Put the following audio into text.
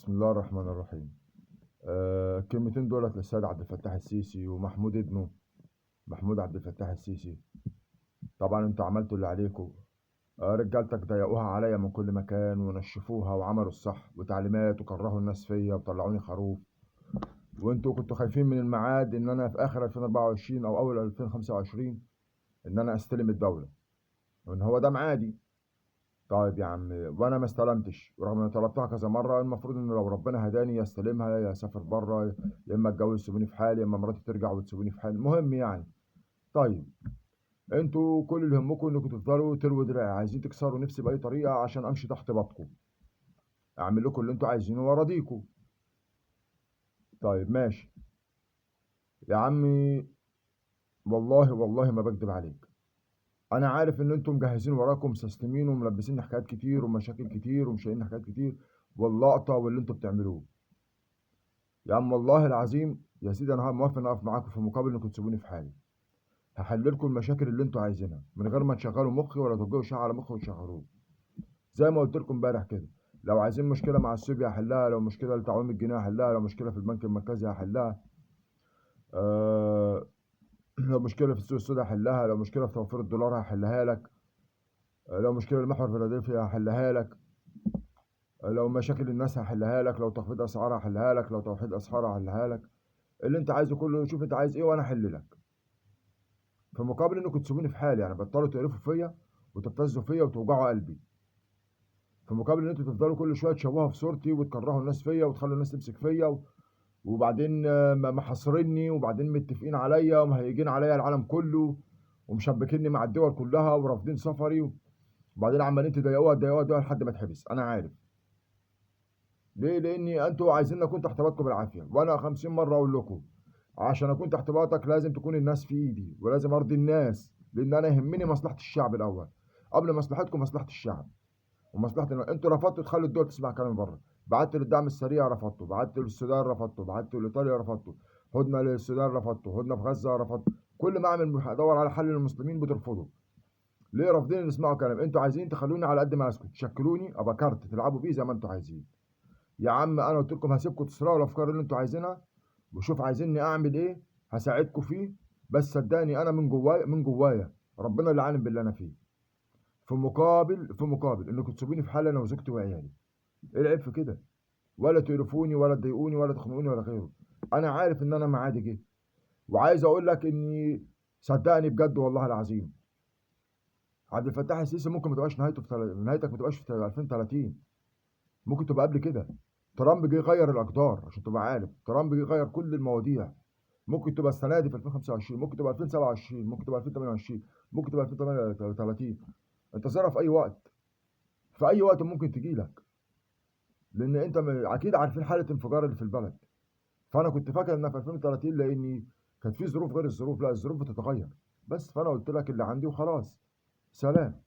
بسم الله الرحمن الرحيم. الكلمتين دولت للسيد عبد الفتاح السيسي ومحمود ابنه محمود عبد الفتاح السيسي. طبعا انتوا عملتوا اللي عليكم. رجالتك ضيقوها عليا من كل مكان ونشفوها وعملوا الصح وتعليمات وكرهوا الناس فيا وطلعوني خروف. وانتوا كنتوا خايفين من الميعاد ان انا في اخر 2024 او اول 2025 ان انا استلم الدولة وان هو ده ميعادي. طيب يا عم وانا ما استلمتش رغم ان طلبتها كذا مره. المفروض ان لو ربنا هداني يا استلمها يا اسافر بره، يا اما اتجوز تسيبوني في حالي، يا اما مراتي ترجع وتسيبوني في حالي، المهم يعني. طيب انتوا كل اللي يهمكم انكم تفضلوا تلووا دراعي، عايزين تكسروا نفسي باي طريقه عشان امشي تحت باطكم، اعمل لكم اللي انتوا عايزينه واراضيكم. طيب ماشي يا عمي، والله والله ما بكذب عليك. انا عارف ان انتم مجهزين وراكم مسستمين وملبسين حكايات كتير ومشاكل كتير ومشايلين حاجات كتير واللقطه واللي انتم بتعملوه. يا عم والله العظيم يا سيدي انا موافق ان اقف معاكم في مقابل انكم تسيبوني في حالي. هحل لكم المشاكل اللي انتوا عايزينها من غير ما تشغلوا مخي ولا توجهوا شعر على مخي وتشغلوه. زي ما قلت لكم امبارح كده، لو عايزين مشكله مع السوبيا هحلها، لو مشكله لتعويم الجنيه هحلها، لو مشكله في البنك المركزي هحلها. أه لو مشكله في السوق السوداء هحلها، لو مشكله في توفير الدولار هحلها لك، لو مشكله المحور فيلادلفيا هحلها لك، لو مشاكل الناس هحلها لك، لو تخفيض اسعار هحلها لك، لو توحيد اسعار هحلها لك. اللي انت عايزه كله شوف انت عايز ايه وانا احل لك، في مقابل انكم تسيبوني في حالي. يعني بطلوا تقرفوا فيا وتبتزوا فيا وتوجعوا قلبي، في مقابل ان انتوا تفضلوا كل شويه تشوهوا في صورتي وتكرهوا الناس فيا وتخلوا الناس تمسك فيا وبعدين محاصريني وبعدين متفقين عليا ومهيجين عليا العالم كله ومشبكيني مع الدول كلها ورافضين سفري، وبعدين عمالين تضايقوها تضايقوها تضايقوها لحد ما اتحبس. انا عارف ليه، لاني انتوا عايزين اكون تحت باطكم بالعافيه، وانا 50 مره اقول لكم عشان اكون تحت باطك لازم تكون الناس في ايدي ولازم ارضي الناس، لان انا يهمني مصلحه الشعب الاول قبل مصلحتكم، مصلحه الشعب ومصلحه انتوا رفضتوا تخلوا الدول تسمع كلام بره. بعت للدعم السريع رفضته، بعت للسودان رفضته، بعت لايطاليا رفضته، هدنه للسودان رفضته، هدنه في غزه رفضته. كل ما اعمل ادور على حل للمسلمين بترفضوا. ليه رافضين ان يسمعوا كلام؟ انتوا عايزين تخلوني على قد ما اسكت، تشكلوني ابقى كارت تلعبوا بيه زي ما انتوا عايزين. يا عم انا قلت لكم هسيبكم تسرقوا الافكار اللي انتوا عايزينها وشوف عايزيني اعمل ايه هساعدكم فيه. بس صدقني انا من جوايا من جوايا ربنا اللي عالم باللي انا فيه. في مقابل انكم تسيبوني في حالي انا وزوجتي وعيالي. ايه العيب في كده؟ ولا تقرفوني ولا تضايقوني ولا تخنقوني ولا غيره. انا عارف ان انا معادي جه، وعايز اقول لك اني صدقني بجد والله العظيم عبد الفتاح السيسي ممكن ما تبقاش نهايته نهايتك ما تبقاش في 2030، ممكن تبقى قبل كده. ترامب جه يغير الاقدار عشان تبقى عارف، ترامب جه يغير كل المواضيع. ممكن تبقى السنه دي في 2025، ممكن تبقى 2027، ممكن تبقى 2028، ممكن تبقى 2038. انتظرها في اي وقت، في اي وقت ممكن تجي لك. لان انت اكيد عارفين حاله انفجار اللي في البلد. فانا كنت فاكر انها في 2030 لاني كانت في ظروف غير الظروف، لا الظروف بتتغير. بس فانا قلت لك اللي عندي وخلاص. سلام.